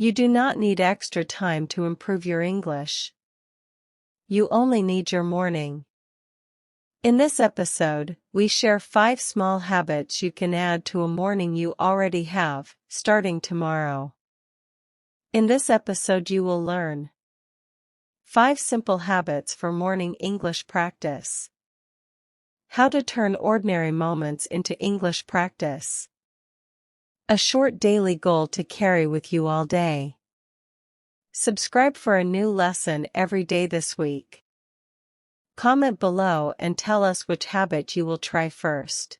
You do not need extra time to improve your English. You only need your morning. In this episode, we share 5 small habits you can add to a morning you already have, starting tomorrow. In this episode you will learn 5 simple habits for morning English practice. How to turn ordinary moments into English practice. A short daily goal to carry with you all day. Subscribe for a new lesson every day this week. Comment below and tell us which habit you will try first.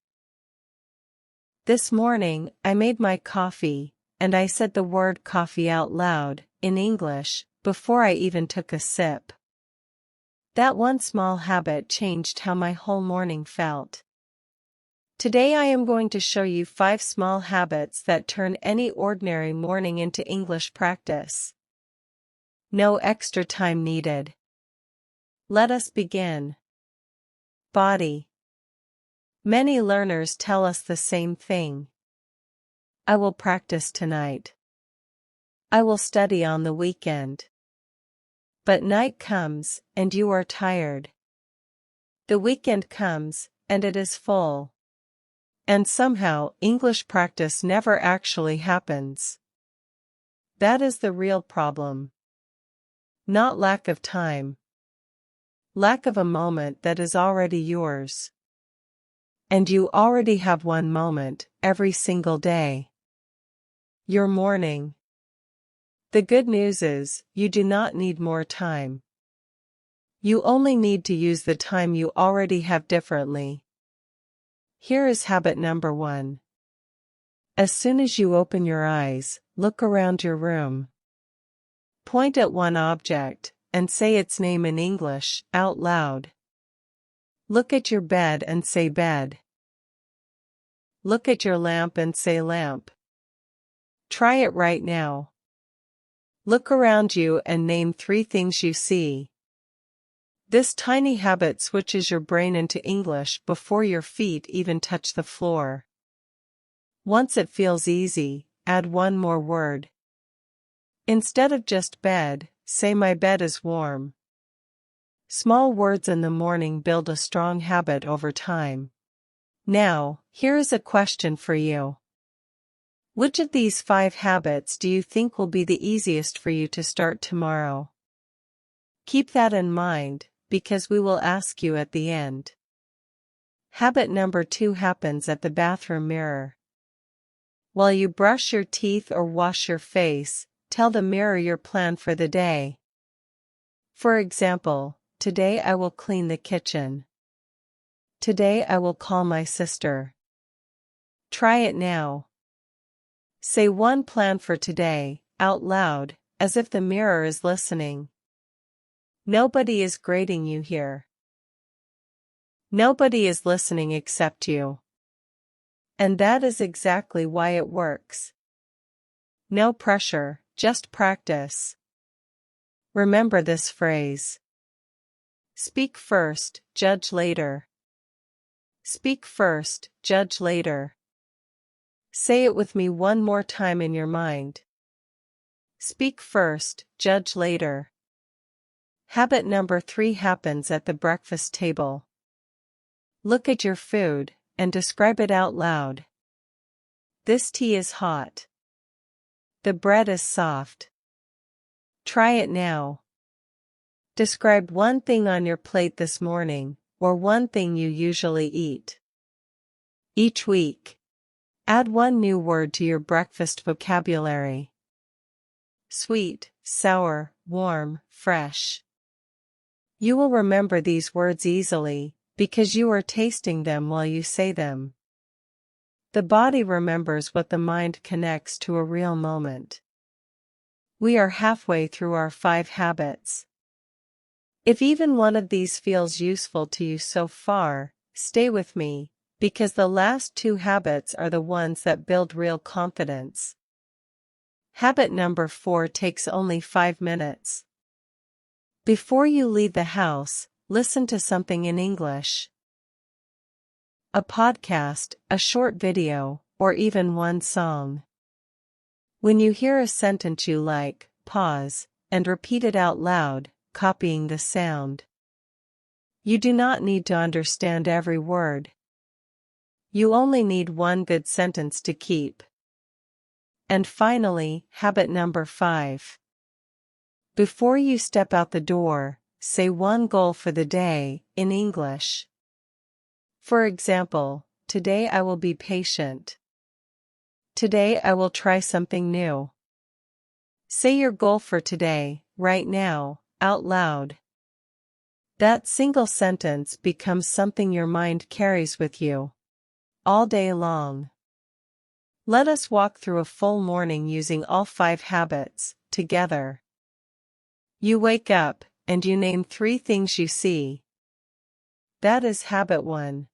This morning, I made my coffee, and I said the word coffee out loud, in English, before I even took a sip. That one small habit changed how my whole morning felt. Today I am going to show you 5 small habits that turn any ordinary morning into English practice. No extra time needed. Let us begin. Body. Many learners tell us the same thing. I will practice tonight. I will study on the weekend. But night comes, and you are tired. The weekend comes, and it is full. And somehow, English practice never actually happens. That is the real problem. Not lack of time. Lack of a moment that is already yours. And you already have one moment, every single day. Your morning. The good news is, you do not need more time. You only need to use the time you already have differently. Here is habit number 1. As soon as you open your eyes, look around your room. Point at one object, and say its name in English, out loud. Look at your bed and say bed. Look at your lamp and say lamp. Try it right now. Look around you and name 3 things you see. This tiny habit switches your brain into English before your feet even touch the floor. Once it feels easy, add one more word. Instead of just bed, say my bed is warm. Small words in the morning build a strong habit over time. Now, here is a question for you. Which of these 5 habits do you think will be the easiest for you to start tomorrow? Keep that in mind, because we will ask you at the end. Habit number 2 happens at the bathroom mirror. While you brush your teeth or wash your face, tell the mirror your plan for the day. For example, today I will clean the kitchen. Today I will call my sister. Try it now. Say one plan for today, out loud, as if the mirror is listening. Nobody is grading you here. Nobody is listening except you. And that is exactly why it works. No pressure, just practice. Remember this phrase. Speak first, judge later. Speak first, judge later. Say it with me one more time in your mind. Speak first, judge later. Habit number 3 happens at the breakfast table. Look at your food, and describe it out loud. This tea is hot. The bread is soft. Try it now. Describe one thing on your plate this morning, or one thing you usually eat. Each week, add one new word to your breakfast vocabulary. Sweet, sour, warm, fresh. You will remember these words easily, because you are tasting them while you say them. The body remembers what the mind connects to a real moment. We are halfway through our 5 habits. If even one of these feels useful to you so far, stay with me, because the last 2 habits are the ones that build real confidence. Habit number 4 takes only 5 minutes. Before you leave the house, listen to something in English. A podcast, a short video, or even one song. When you hear a sentence you like, pause and repeat it out loud, copying the sound. You do not need to understand every word. You only need one good sentence to keep. And finally, habit number 5. Before you step out the door, say one goal for the day, in English. For example, today I will be patient. Today I will try something new. Say your goal for today, right now, out loud. That single sentence becomes something your mind carries with you all day long. Let us walk through a full morning using all 5 habits, together. You wake up, and you name 3 things you see. That is habit 1.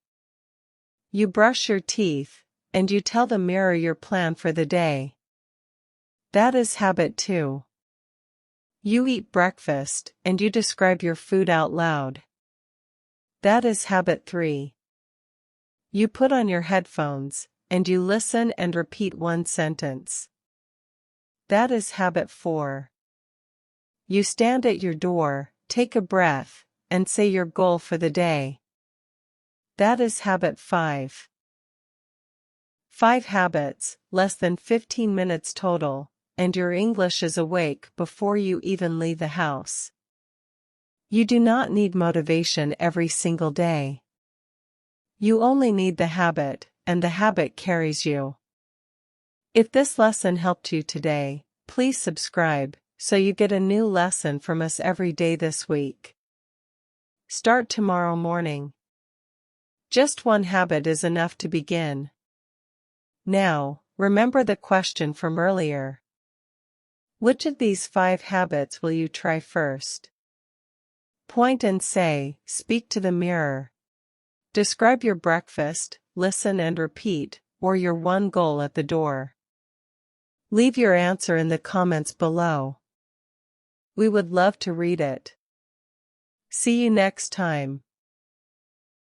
You brush your teeth, and you tell the mirror your plan for the day. That is habit 2. You eat breakfast, and you describe your food out loud. That is habit 3. You put on your headphones, and you listen and repeat one sentence. That is habit 4. You stand at your door, take a breath, and say your goal for the day. That is habit 5. 5 habits, less than 15 minutes total, and your English is awake before you even leave the house. You do not need motivation every single day. You only need the habit, and the habit carries you. If this lesson helped you today, please subscribe, so you get a new lesson from us every day this week. Start tomorrow morning. Just one habit is enough to begin. Now, remember the question from earlier. Which of these 5 habits will you try first? Point and say, speak to the mirror. Describe your breakfast, listen and repeat, or your one goal at the door. Leave your answer in the comments below. We would love to read it. See you next time.